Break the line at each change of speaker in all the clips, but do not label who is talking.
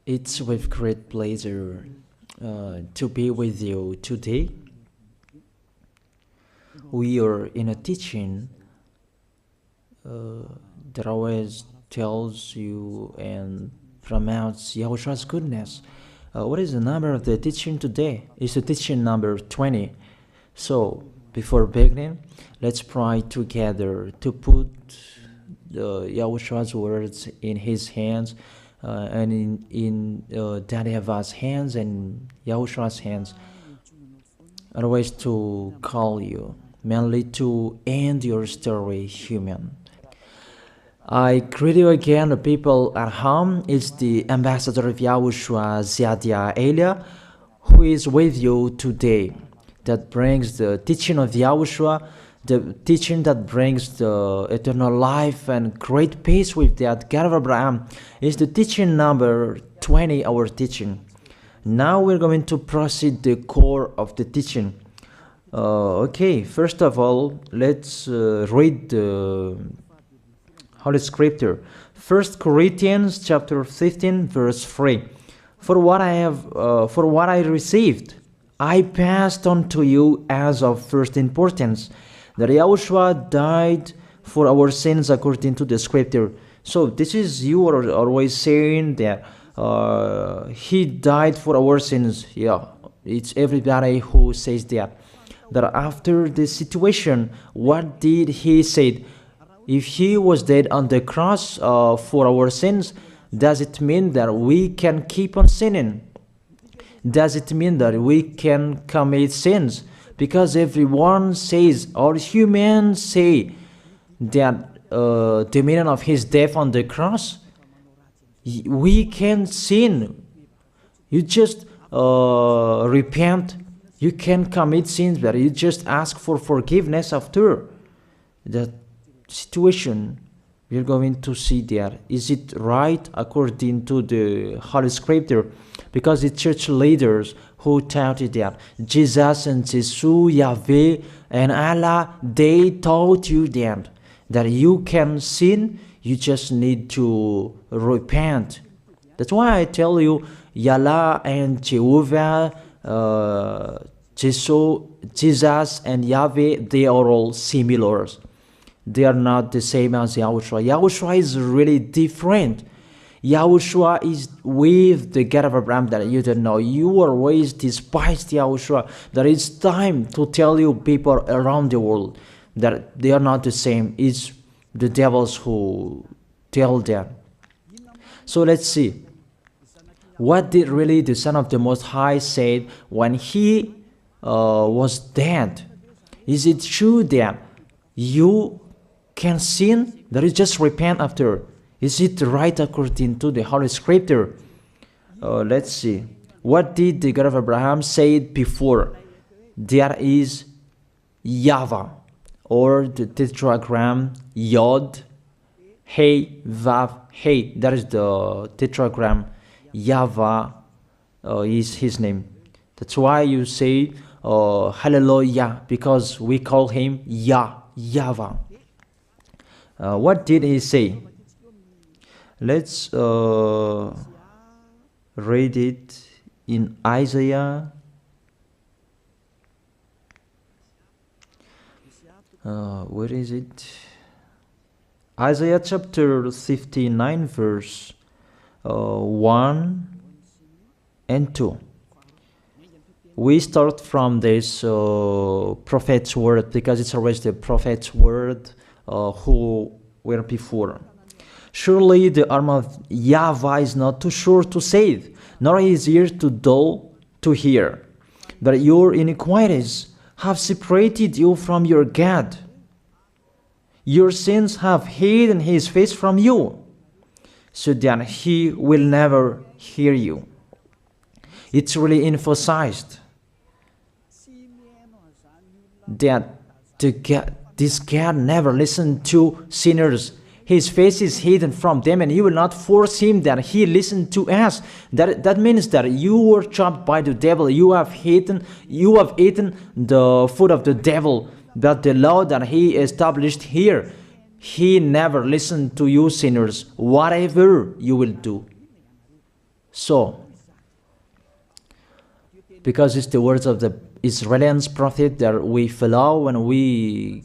It's with great pleasure to be with you today. We are in a teaching that always tells you and promotes Yahoshua's goodness. What is the number of the teaching today? It's the teaching number 20. So, before beginning, let's pray together to put Yahoshua's words in his hands and in Daddy YAHVAH's hands and Yahoshua's hands. Otherwise, to call you, mainly to end your story human. I greet you again, the people at home. It's the ambassador of Yahushua, Ziadia Elia, who is with you today. That brings the teaching of Yahushua, the teaching that brings the eternal life and great peace with that God of Abraham. Is the teaching number 20, our teaching. Now we're going to proceed the core of the teaching. Okay, first of all, let's read the Holy Scripture. 1 Corinthians chapter 15, verse 3. For what I received, I passed on to you as of first importance, that Yahushua died for our sins according to the Scripture. So this is, you are always saying that he died for our sins. Yeah, it's everybody who says that. That after the situation, what did he say? If he was dead on the cross for our sins, does it mean that we can keep on sinning? Does it mean that we can commit sins? Because everyone says, or humans say, that the meaning of his death on the cross, we can sin. You just repent. You can commit sins, but you just ask for forgiveness after that situation. We're going to see there. Is it right according to the Holy Scripture? Because the church leaders who taught it that Jesus and Jesus, Yahweh and Allah, they taught you that you can sin, you just need to repent. That's why I tell you, Yahlah and Jehovah, Jesus and Yahweh, they are all similar. They are not the same as Yahushua. Yahushua is really different. Yahushua is with the God of Abraham that you don't know. You always despised Yahushua. That it's time to tell you people around the world that they are not the same. It's the devils who tell them. So let's see. What did really the Son of the Most High say when he was dead? Is it true that you can sin? That is just repent after. Is it right according to the Holy Scripture? Let's see. What did the God of Abraham say before? There is YAHVAH, or the tetragram Yod, Hey, Vav, Hey. That is the tetragram. YAHVAH is his name. That's why you say Hallelujah, because we call him YAHVAH. What did he say? Let's read it in Isaiah. Where is it? Isaiah chapter 59, verse 1 and 2. We start from this prophet's word, because it's always the prophet's word who were before. Surely the arm of YAHVAH is not too short to save, nor his ear too dull to hear. But your iniquities have separated you from your God. Your sins have hidden his face from you, so that he will never hear you. It's really emphasized that this God never listened to sinners. His face is hidden from them, and you will not force him that he listen to us. That means that you were trapped by the devil. You have eaten the food of the devil. But the law that he established here, he never listened to you sinners, whatever you will do. So, because it's the words of the Israelians prophet that we follow, and we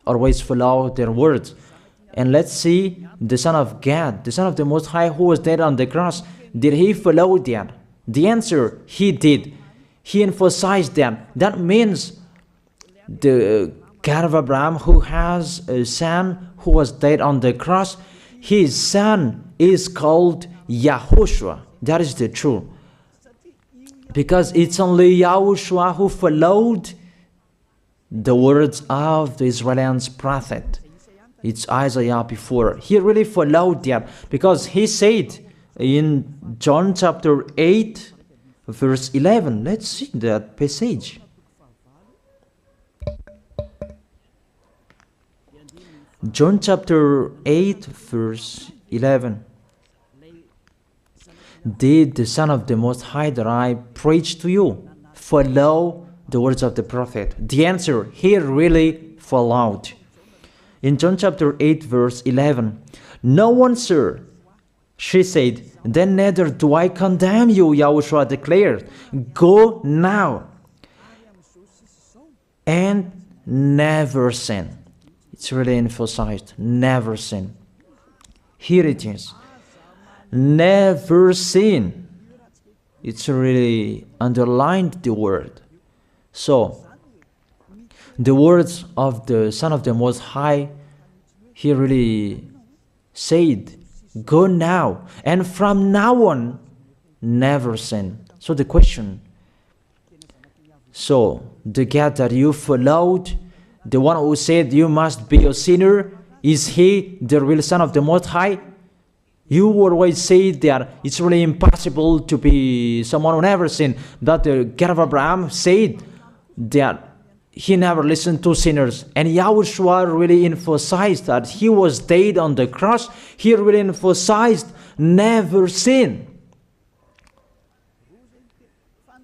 always follow their words. And let's see the Son of God, the Son of the Most High, who was dead on the cross. Did he follow that? The answer, he did. He emphasized that. That means the God of Abraham, who has a son who was dead on the cross, his son is called YAHOSHUAH. That is the truth. Because it's only YAHOSHUAH who followed the words of the Israelians prophet. It's Isaiah before. He really followed that, because he said in John chapter 8, verse 11. Let's see that passage. John chapter 8, verse 11. Did the Son of the Most High that I preach to you follow the words of the prophet? The answer, he really followed. In John chapter 8, verse 11, no one, sir, she said, then neither do I condemn you, YAHOSHUAH declared. Go now and never sin. It's really emphasized, never sin. Here it is. Never sin. It's really underlined the word. So, the words of the Son of the Most High, he really said, go now, and from now on, never sin. So the question, so the God that you followed, the one who said you must be a sinner, is he the real Son of the Most High? You always say that it's really impossible to be someone who never sinned. That the God of Abraham said that he never listened to sinners. And YAHOSHUAH really emphasized that he was dead on the cross. He really emphasized never sin.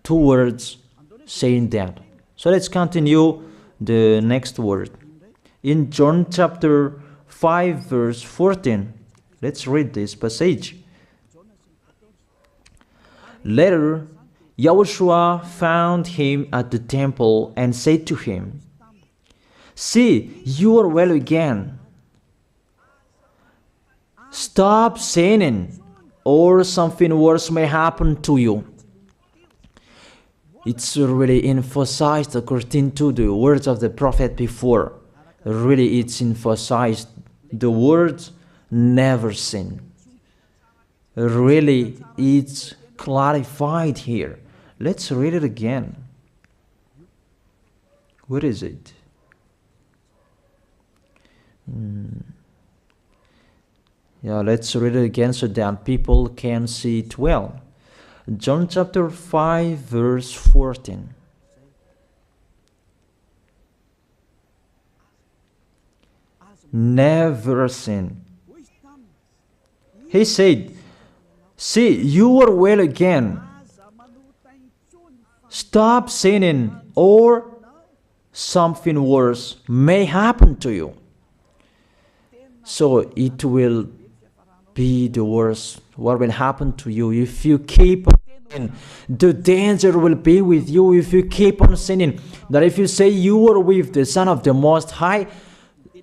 Two words saying that. So let's continue the next word. In John chapter 5, verse 14, let's read this passage. Later, YAHOSHUAH found him at the temple and said to him, see, you are well again. Stop sinning, or something worse may happen to you. It's really emphasized according to the words of the prophet before. Really, it's emphasized the words never sin. Really, it's clarified here. Let's read it again. Where is it? Yeah, let's read it again so that people can see it well. John chapter 5, verse 14. Never sin. He said, see, you are well again. Stop sinning, or something worse may happen to you. So it will be the worst. What will happen to you if you keep on sinning? The danger will be with you if you keep on sinning. That if you say you are with the Son of the Most High,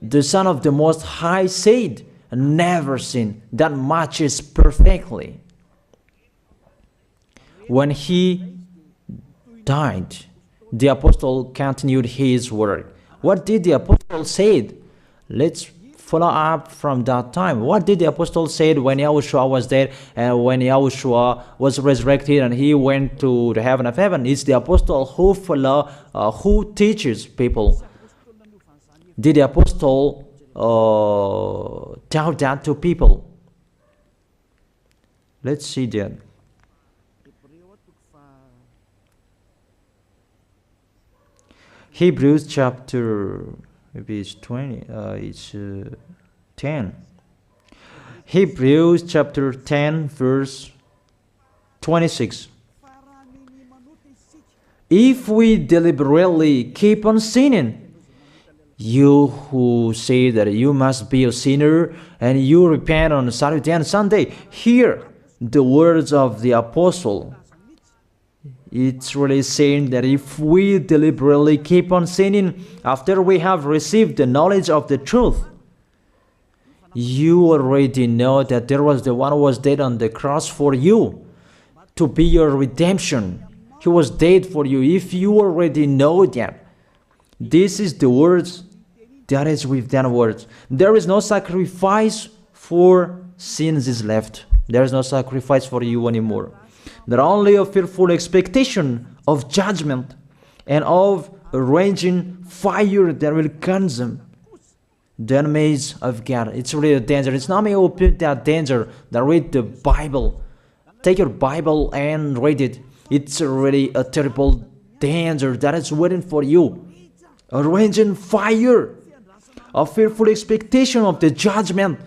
the Son of the Most High said, never sin. That matches perfectly. When he died, the apostle continued his work. What did the apostle say? Let's follow up from that time. What did the apostle say when YAHOSHUAH was dead and when YAHOSHUAH was resurrected and he went to the heaven of heaven? It's the apostle who teaches people. Did the apostle tell that to people? Let's see that. Hebrews chapter, maybe it's 20, it's 10. Hebrews chapter 10, verse 26. If we deliberately keep on sinning, you who say that you must be a sinner and you repent on Saturday and Sunday, here the words of the apostle. It's really saying that if we deliberately keep on sinning after we have received the knowledge of the truth, you already know that there was the one who was dead on the cross for you to be your redemption. He was dead for you. If you already know that, this is the words that is with that words. There is no sacrifice for sins is left. There is no sacrifice for you anymore. Not only a fearful expectation of judgment and of a raging fire that will consume the enemies of God. It's really a danger. It's not me who put that danger that read the Bible. Take your Bible and read it. It's really a terrible danger that is waiting for you. A raging fire, a fearful expectation of the judgment.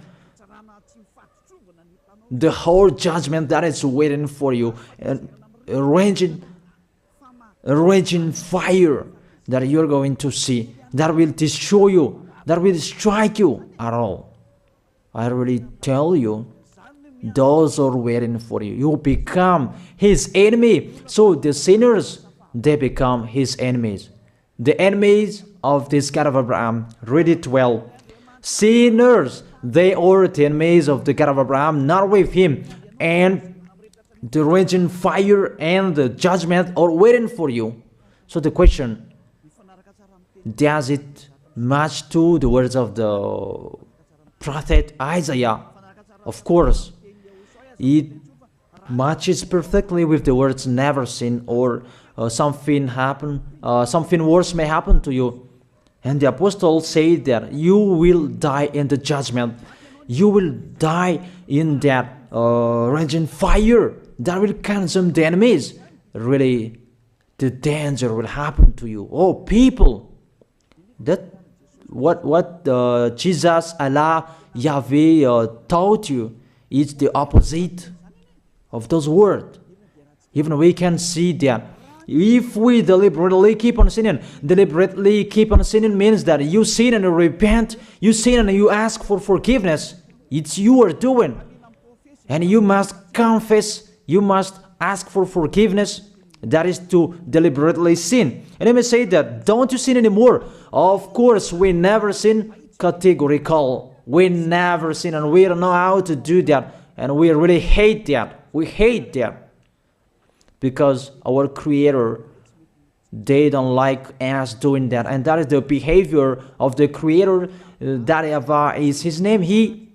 The whole judgment that is waiting for you, and a raging fire that you're going to see, that will destroy you, that will strike you at all. I really tell you, those are waiting for you. You become his enemy. So the sinners, they become his enemies. The enemies of this God of Abraham. Read it well. Sinners, they are the enemies of the God of Abraham, not with him. And the raging fire and the judgment are waiting for you. So the question, does it match to the words of the prophet Isaiah? Of course. It matches perfectly with the words never sin, or something worse may happen to you. And the apostle said that you will die in the judgment. You will die in that raging fire that will consume the enemies. Really, the danger will happen to you. Oh, people, that what Jesus, Allah, Yahweh taught you is the opposite of those words. Even we can see that. If we deliberately keep on sinning means that you sin and you repent, you sin and you ask for forgiveness. It's you are doing. And you must confess, you must ask for forgiveness. That is to deliberately sin. And let me say that, don't you sin anymore. Of course, we never sin categorical. We never sin, and we don't know how to do that. And we really hate that. We hate that. Because our Creator, they don't like us doing that. And that is the behavior of the Creator. That YAHVAH is his name. He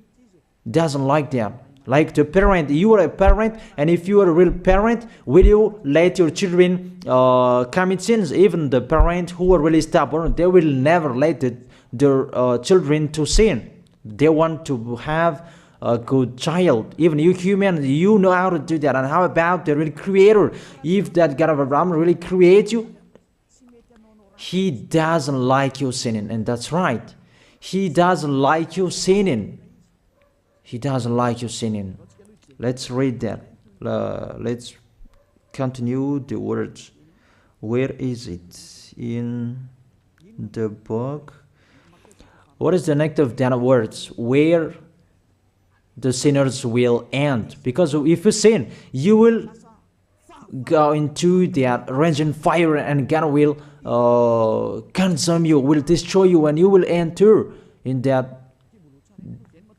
doesn't like that. Like the parent, you are a parent, and if you are a real parent, will you let your children commit sins? Even the parent who are really stubborn, they will never let their children to sin. They want to have a good child. Even you human, you know how to do that. And how about the real Creator? If that God of Abraham really creates you, he doesn't like you sinning. And that's right. He doesn't like you sinning. He doesn't like you sinning. Let's read that. Let's continue the words. Where is it? In the book. What is the next of that words? Where the sinners will end. Because if you sin, you will go into that raging fire, and God will consume you, will destroy you, and you will enter in that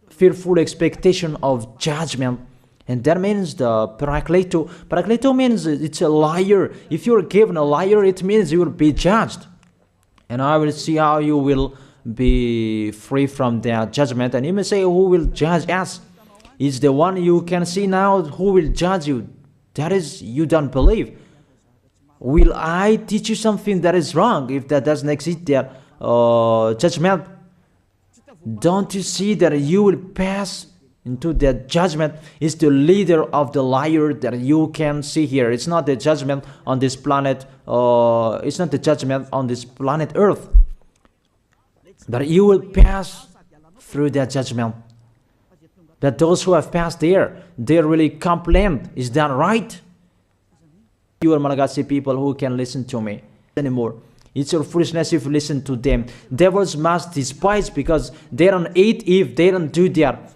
fearful expectation of judgment. And that means the parakleto. Parakleto means it's a liar. If you're given a liar, it means you will be judged. And I will see how you will be free from that judgment. And you may say, who will judge us? It's the one you can see now who will judge you. That is, you don't believe. Will I teach you something that is wrong if that doesn't exist there? Judgment. Don't you see that you will pass into that judgment? Is the leader of the liar that you can see here. It's not the judgment on this planet. It's not the judgment on this planet Earth. That you will pass through that judgment. That those who have passed there, they really complain. Is that right? You are Malagasy people who can listen to me anymore. It's your foolishness if you listen to them. Devils must despise because they don't eat if they don't do that.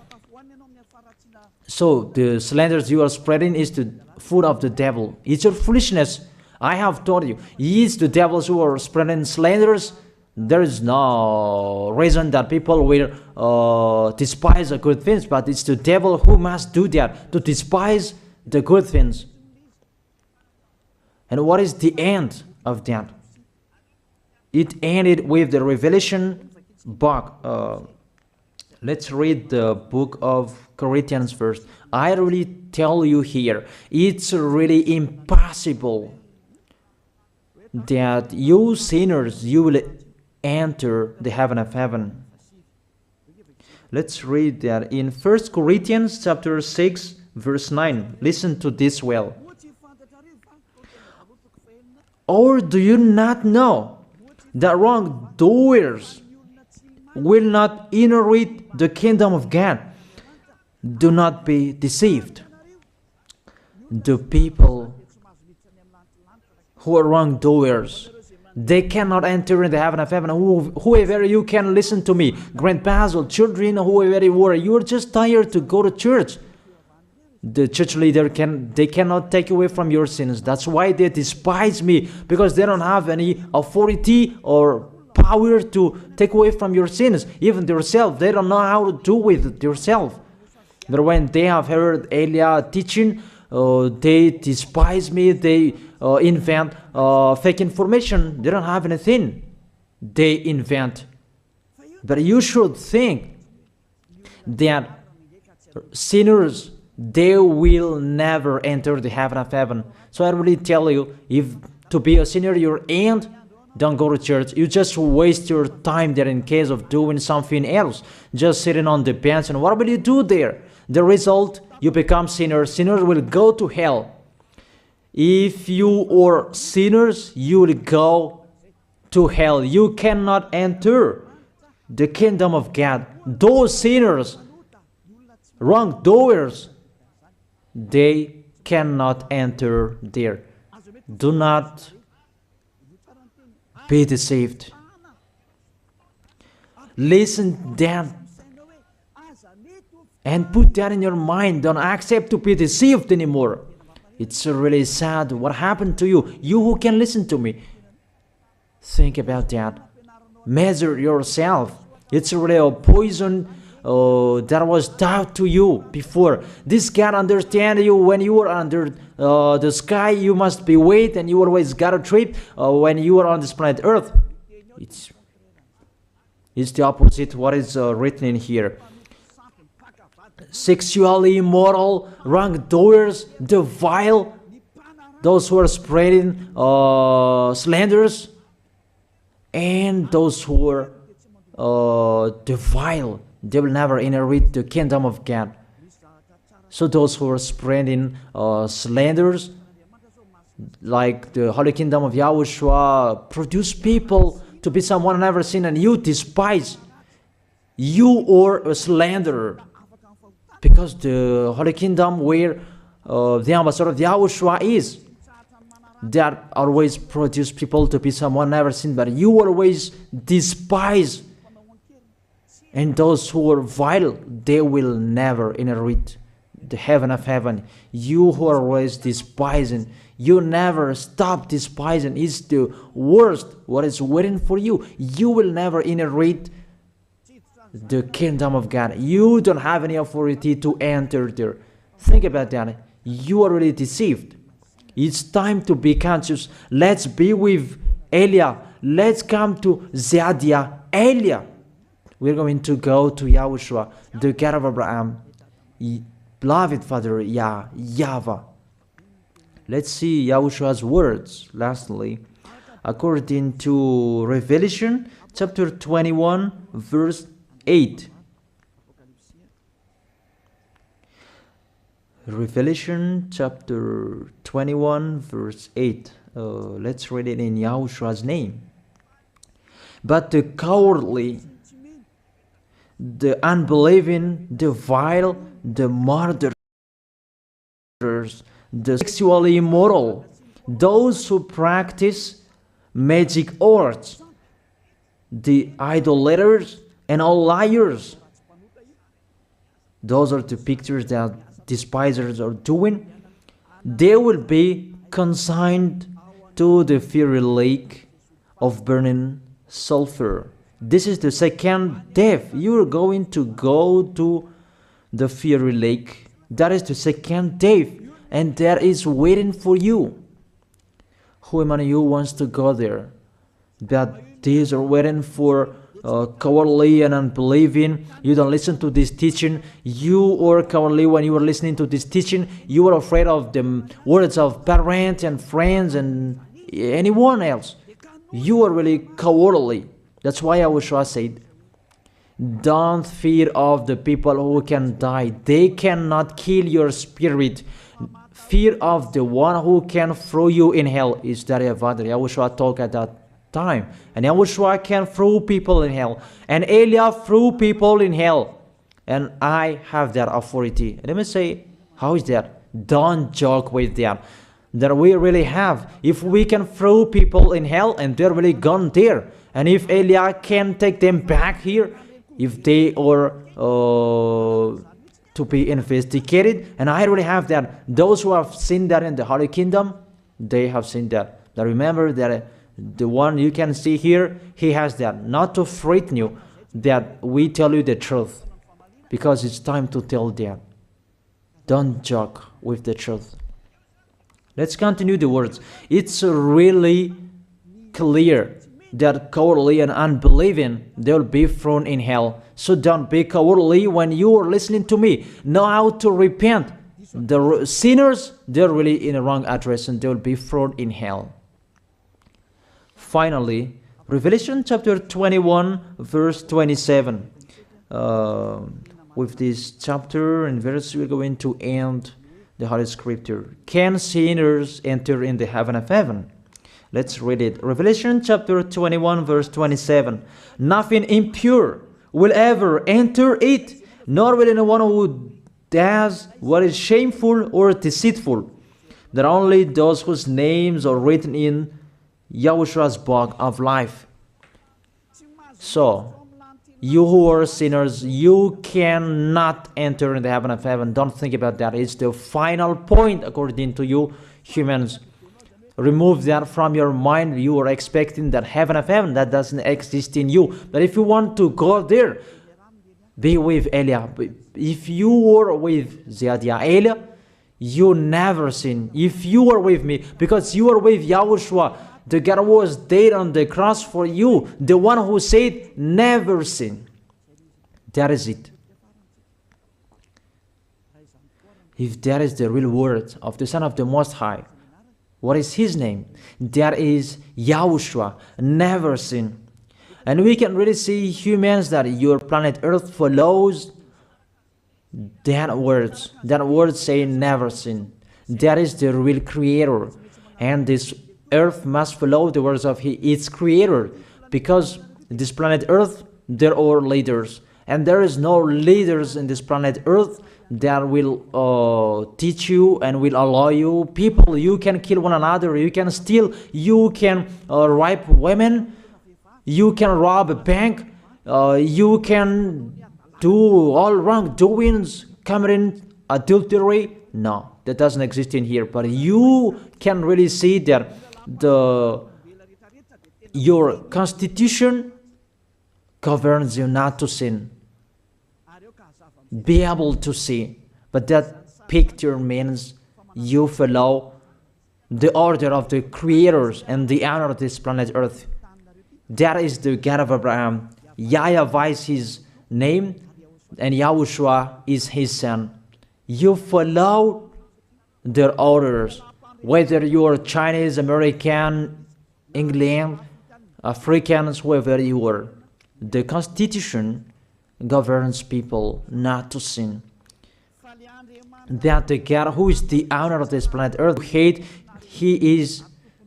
So the slanders you are spreading is the food of the devil. It's your foolishness. I have told you, it's the devils who are spreading slanders. There is no reason that people will despise the good things, but it's the devil who must do that, to despise the good things. And what is the end of that? It ended with the Revelation book. Let's read the book of Corinthians first. I really tell you here, it's really impossible that you sinners, you will enter the heaven of heaven. Let's read that in 1 Corinthians chapter 6, verse 9. Listen to this well. Or do you not know that wrongdoers will not inherit the kingdom of God? Do not be deceived. The people who are wrongdoers, they cannot enter in the heaven of heaven. Whoever you can listen to me, grandpas or children, whoever you are, you are just tired to go to church. The church leader they cannot take away from your sins. That's why they despise me, because they don't have any authority or power to take away from your sins. Even themselves, they don't know how to do with themselves. But when they have heard Elia teaching, they despise me. They invent fake information. They don't have anything. They invent. But you should think that sinners, they will never enter the heaven of heaven. So I really tell you, if to be a sinner your end, don't go to church. You just waste your time there in case of doing something else. Just sitting on the bench, and what will you do there? The result, you become sinners. Sinners will go to hell. If you are sinners, you will go to hell. You cannot enter the kingdom of God. Those sinners, wrongdoers, they cannot enter there. Do not be deceived. Listen then and put that in your mind. Don't accept to be deceived anymore. It's really sad what happened to you. You who can listen to me, think about that. Measure yourself. It's really a poison that was taught to you before. This God understand you when you are under the sky. You must be wait, and you always got a trip when you are on this planet Earth. It's the opposite what is written in here. Sexually immoral, wrongdoers, the vile, those who are spreading slanders, and those who are the vile, they will never inherit the kingdom of God. So those who are spreading slanders, like the Holy Kingdom of YAHOSHUAH, produce people to be someone never seen, and you despise. You are a slanderer. Because the Holy Kingdom where the ambassador of YAHOSHUAH is, that always produce people to be someone never seen, but you always despise. And those who are vile, they will never inherit the heaven of heaven. You who are always despising, you never stop despising. It's the worst what is waiting for you. You will never inherit the kingdom of God. You don't have any authority to enter there. Think about that. You are really deceived. It's time to be conscious. Let's be with Elia. Let's come to Zadiah. Elia. We're going to go to YAHOSHUAH, the God of Abraham, beloved Father YAHVAH. Let's see YAHOSHUAH's words. Lastly, according to Revelation chapter 21, verse 8. Revelation chapter 21, verse 8. Let's read it in YAHOSHUAH's name. But the cowardly, the unbelieving, the vile, the murderers, the sexually immoral, those who practice magic arts, the idolaters, and all liars. Those are the pictures that despisers are doing, they will be consigned to the fiery lake of burning sulfur. This is the second death. You are going to go to the fiery lake. That is the second death, and that is waiting for you. Who among you wants to go there? That these are waiting for cowardly and unbelieving. You don't listen to this teaching. You are cowardly when you are listening to this teaching. You are afraid of the words of parents and friends and anyone else. You are really cowardly. That's why YAHOSHUAH said, don't fear of the people who can die. They cannot kill your spirit. Fear of the one who can throw you in hell. Is that what YAHOSHUAH talked at that time? And YAHOSHUAH can throw people in hell. And Elijah threw people in hell. And I have that authority. Let me say, how is that? Don't joke with that. That we really have. If we can throw people in hell and they're really gone there, and if Elijah can take them back here, if they are to be investigated, and I really have that. Those who have seen that in the Holy Kingdom, they have seen that. Now remember that the one you can see here, he has that. Not to frighten you, that we tell you the truth, because it's time to tell that. Don't joke with the truth. Let's continue the words. It's really clear that cowardly and unbelieving, they'll be thrown in hell. So don't be cowardly when you are listening to me. Know how to repent. The sinners, they're really in the wrong address and they'll be thrown in hell. Finally, Revelation chapter 21, verse 27. With this chapter and verse, we're going to end the Holy Scripture. Can sinners enter in the heaven of heaven? Let's read it. Revelation chapter 21, verse 27. Nothing impure will ever enter it, nor will anyone who does what is shameful or deceitful. That only those whose names are written in YAHOSHUAH's book of life. So, you who are sinners, you cannot enter in the heaven of heaven. Don't think about that. It's the final point according to you humans. Remove that from your mind. You are expecting that heaven of heaven that doesn't exist in you. But if you want to go there, be with Elia. If you were with Elia, you never sin. If you are with me, because you are with YAHOSHUAH, the God was dead on the cross for you, the one who said never sin. That is it. If that is the real word of the Son of the Most High, what is his name? That is YAHOSHUAH, never sin. And we can really see humans that your planet Earth follows that words. That word saying never sin. That is the real creator. And this Earth must follow the words of its creator. Because this planet Earth, there are leaders. And there is no leaders in this planet Earth that will teach you and will allow you. People, you can kill one another, you can steal, you can rape women, you can rob a bank, you can do all wrongdoings, committing adultery. No, that doesn't exist in here. But you can really see that your constitution governs you not to sin. Be able to see. But that picture means you follow the order of the creators and the honor of this planet Earth. That is the God of Abraham. YAHVAH is his name, and YAHOSHUAH is his son. You follow their orders, whether you are Chinese, American, England, Africans, whoever you are. The Constitution governs people not to sin. That the God who is the honor of this planet Earth, he is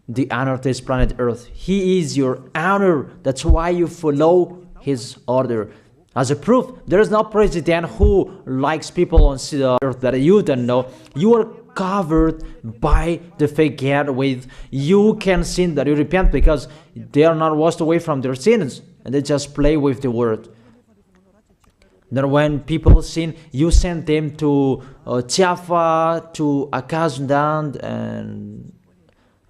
the honor of this planet Earth. He is your honor. That's why you follow his order. As a proof, there is no president who likes people on the earth that you don't know. You are covered by the fake God with you can sin that you repent, because they are not washed away from their sins and they just play with the word. That when people sin, you send them to Java, to Akazland, and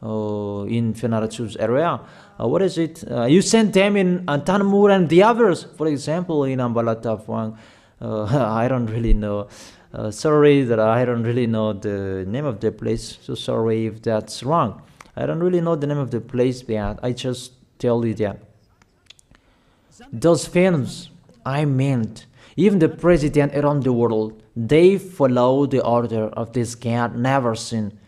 in Fenarachu's area. What is it? You send them in Tanmur and the others. For example, in Ambalatafwang, I don't really know. Sorry that I don't really know the name of the place. So sorry if that's wrong. I don't really know the name of the place, but I just tell you that. Those films, I meant, even the president around the world, they follow the order of this God, never sin.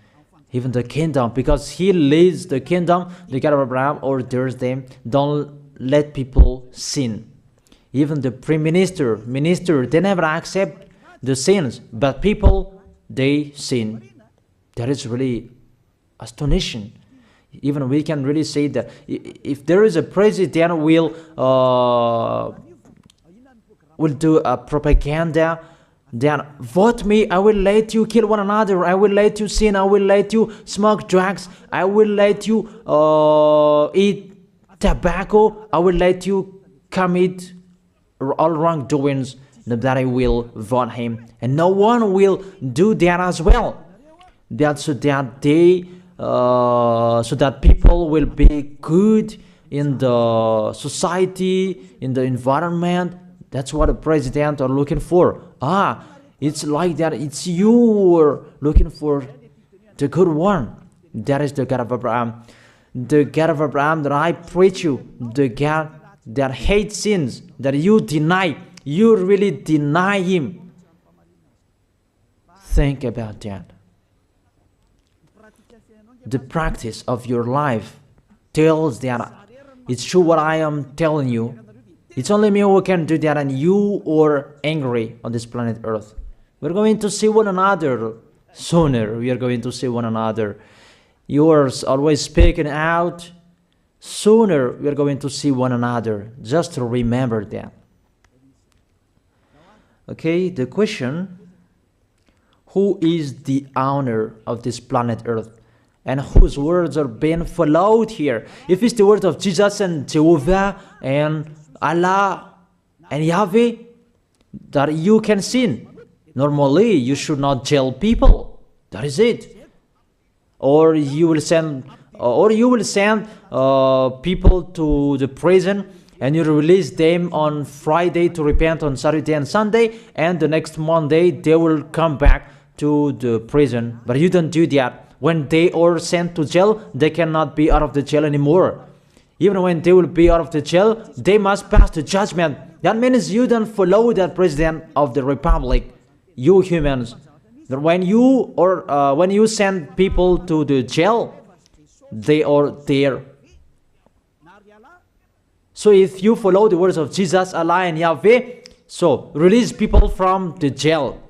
Even the kingdom, because he leads the kingdom, the God of Abraham orders them, don't let people sin. Even the prime minister, they never accept the sins, but people, they sin. That is really astonishing. Even we can really say that if there is a president will do a propaganda, then vote me, I will let you kill one another, I will let you sin, I will let you smoke drugs, I will let you eat tobacco, I will let you commit all wrongdoings, that I will vote him. And no one will do that as well. That's so that they so that people will be good in the society, in the environment. That's what the president are looking for. It's like that. It's you who are looking for the good one. That is the God of Abraham. The God of Abraham that I preach you. The God that hates sins, that you deny. You really deny him. Think about that. The practice of your life tells that it's true what I am telling you. It's only me who can do that, and you are angry on this planet Earth. We're going to see one another sooner. We are going to see one another. You are always speaking out. Sooner we are going to see one another. Just to remember that. Okay, the question: who is the owner of this planet Earth? And whose words are being followed here? If it's the word of Jesus and Jehovah and Allah and Yahweh, that you can sin. Normally, you should not jail people. That is it. Or you will send, people to the prison, and you release them on Friday to repent on Saturday and Sunday, and the next Monday they will come back to the prison. But you don't do that. When they are sent to jail, they cannot be out of the jail anymore. Even when they will be out of the jail, they must pass the judgment. That means you don't follow that president of the republic, you humans. When you send people to the jail, they are there. So if you follow the words of Jesus, Allah and Yahweh, so release people from the jail.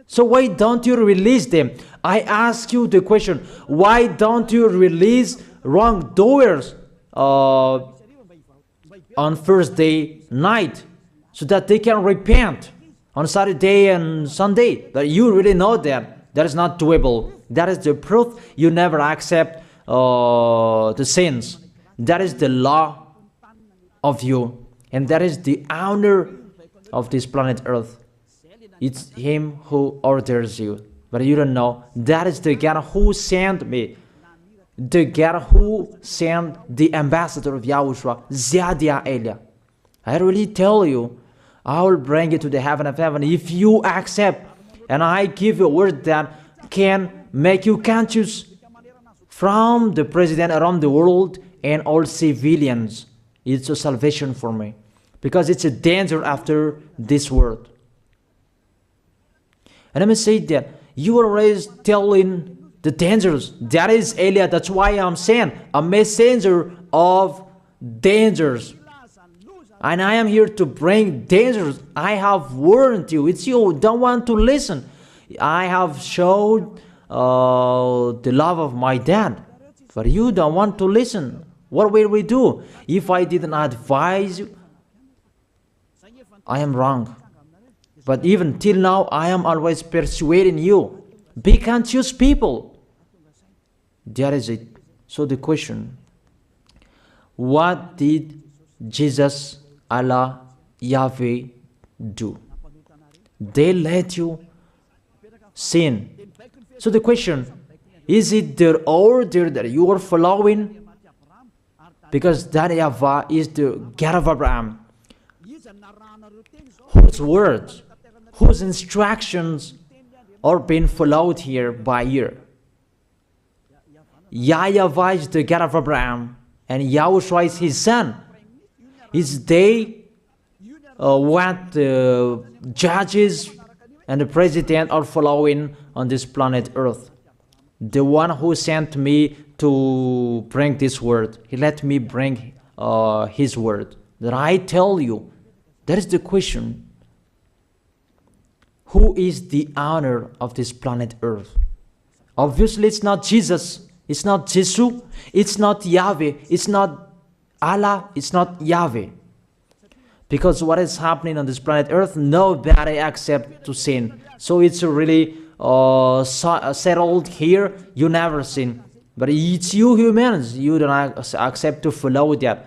So why don't you release them? I ask you the question, why don't you release wrongdoers on Thursday night so that they can repent on Saturday and Sunday? But you really know that that is not doable. That is the proof you never accept the sins. That is the law of you, and that is the owner of this planet Earth. It's him who orders you, but you don't know. That is the God who sent me, the God who sent the ambassador of Yahushua, Zadia Elia. I really tell you, I will bring you to the heaven of heaven if you accept, and I give you a word that can make you conscious from the president around the world and all civilians. It's a salvation for me, because it's a danger after this world. And let me say that you are always telling the dangers. That is Elia. That's why I'm saying a messenger of dangers. And I am here to bring dangers. I have warned you. It's you who don't want to listen. I have showed the love of my dad, but you don't want to listen. What will we do? If I didn't advise you, I am wrong. But even till now, I am always persuading you. Be conscious people. That is it. So the question, what did Jesus, Allah, Yahweh do? They let you sin. So the question, is it their order that you are following? Because that YAHVAH is the God of Abraham, whose words, whose instructions are being followed here by year. YAHVAH is the God of Abraham, and YAHOSHUAH is his son. Is they what the judges and the president are following on this planet Earth. The one who sent me to bring this word, he let me bring his word. That I tell you, that is the question. Who is the owner of this planet Earth? Obviously, it's not Jesus. It's not Jesus. It's not Yahweh. It's not Allah. It's not Yahweh. Because what is happening on this planet Earth, nobody accepts to sin. So it's really settled here. You never sin. But it's you humans. You don't accept to follow that.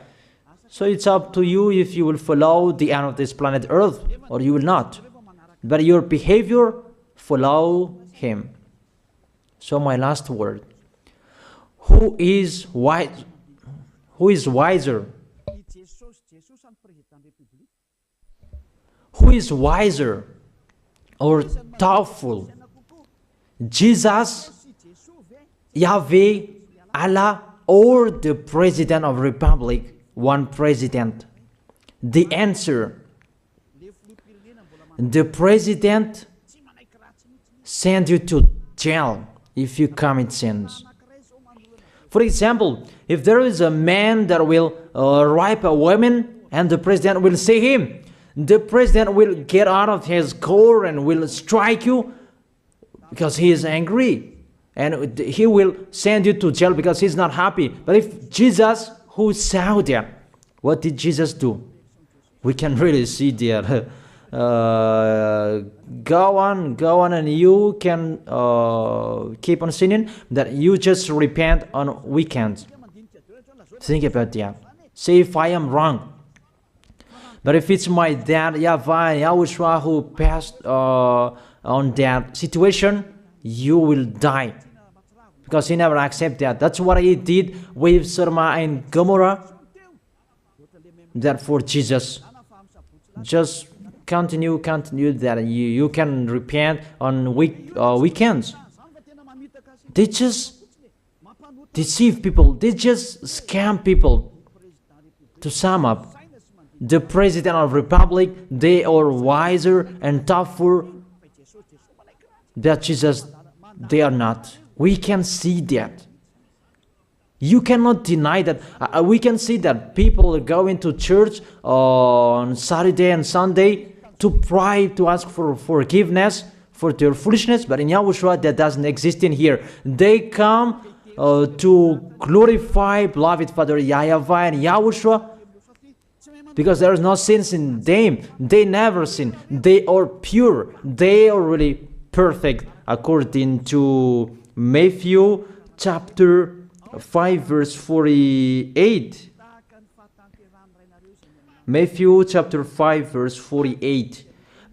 So it's up to you if you will follow the end of this planet Earth or you will not. But your behavior, follow him. So my last word. Who is wise? Who is wiser? Who is wiser or doubtful? Jesus, Yahweh, Allah, or the President of Republic, one president? The answer, the president sends you to jail if you commit sins. For example, if there is a man that will rape a woman and the president will see him, the president will get out of his car and will strike you because he is angry. And he will send you to jail because he's not happy. But if Jesus, who saw that, what did Jesus do? We can really see that. Go on, and you can keep on sinning, that you just repent on weekends. Think about that. Say if I am wrong. But if it's my dad, YAHVAH and YAHOSHUAH, who passed on that situation, you will die. Because he never accepted that. That's what he did with Sodom and Gomorrah. Therefore, Jesus, just continue that you can repent on weekends. They just deceive people. They just scam people. To sum up, the President of Republic, they are wiser and tougher than Jesus. They are not. We can see that. You cannot deny that. We can see that people are going to church on Saturday and Sunday to pray, to ask for forgiveness for their foolishness. But in YAHOSHUAH, that doesn't exist in here. They come to glorify beloved Father YAHVAH and YAHOSHUAH because there is no sins in them. They never sin. They are pure. They are really perfect according to Matthew chapter 5 verse 48. Matthew chapter 5 verse 48.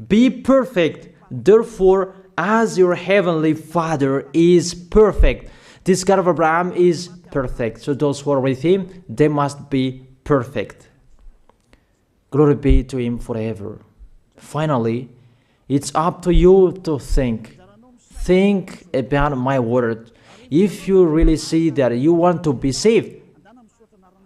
Be perfect, therefore, as your heavenly Father is perfect. This God of Abraham is perfect. So those who are with him, they must be perfect. Glory be to him forever. Finally, it's up to you to think. Think about my word. If you really see that you want to be saved,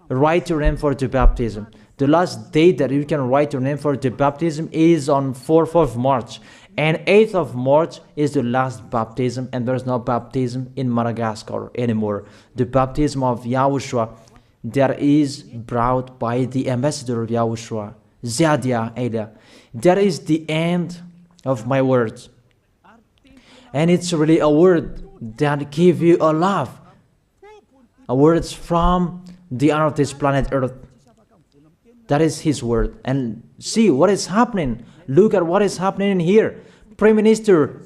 write your name for the baptism. The last date that you can write your name for the baptism is on 4th of March. And 8th of March is the last baptism, and there's no baptism in Madagascar anymore. The baptism of YAHOSHUAH that is brought by the ambassador of YAHOSHUAH, Zadia Elia. That is the end of my words. And it's really a word that gives you a love. A word from the honor of this planet Earth. That is his word. And see what is happening. Look at what is happening here. Prime Minister,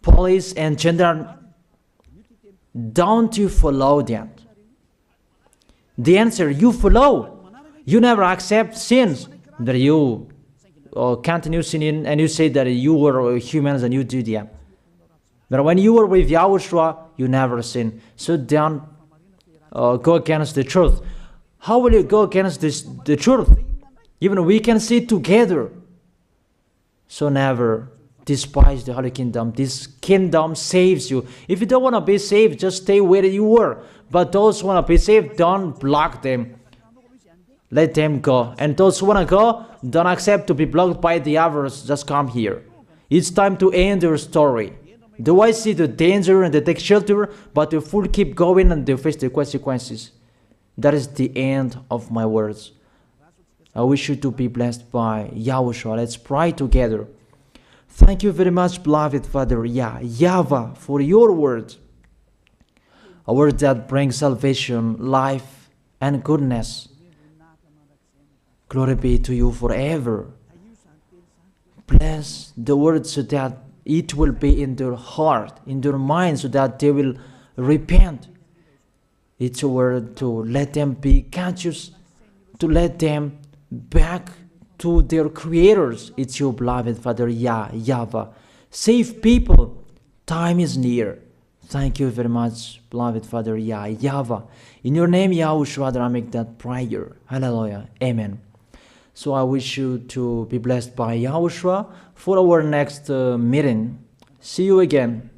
police and gendarme. Don't you follow that? The answer, you follow. You never accept sins. That you continue sinning and you say that you were humans and you did, yeah. But when you were with Yahushua, you never sin. So don't go against the truth. How will you go against the truth? Even we can see together. So never despise the Holy Kingdom. This kingdom saves you. If you don't want to be saved, just stay where you were. But those who want to be saved, don't block them. Let them go. And those who want to go, don't accept to be blocked by the others. Just come here. It's time to end your story. Do I see the danger and they take shelter, but the fool keep going and they face the consequences? That is the end of my words. I wish you to be blessed by Yahushua. Let's pray together. Thank you very much, beloved Father YAHVAH, for your word. A word that brings salvation, life, and goodness. Glory be to you forever. Bless the word so that it will be in their heart, in their mind, so that they will repent. It's a word to let them be conscious, to let them back to their creators. It's your beloved Father YAHVAH. Save people. Time is near. Thank you very much, beloved Father YAHVAH. In your name, Yahushua, I make that prayer. Hallelujah. Amen. So I wish you to be blessed by Yahushua for our next meeting. See you again.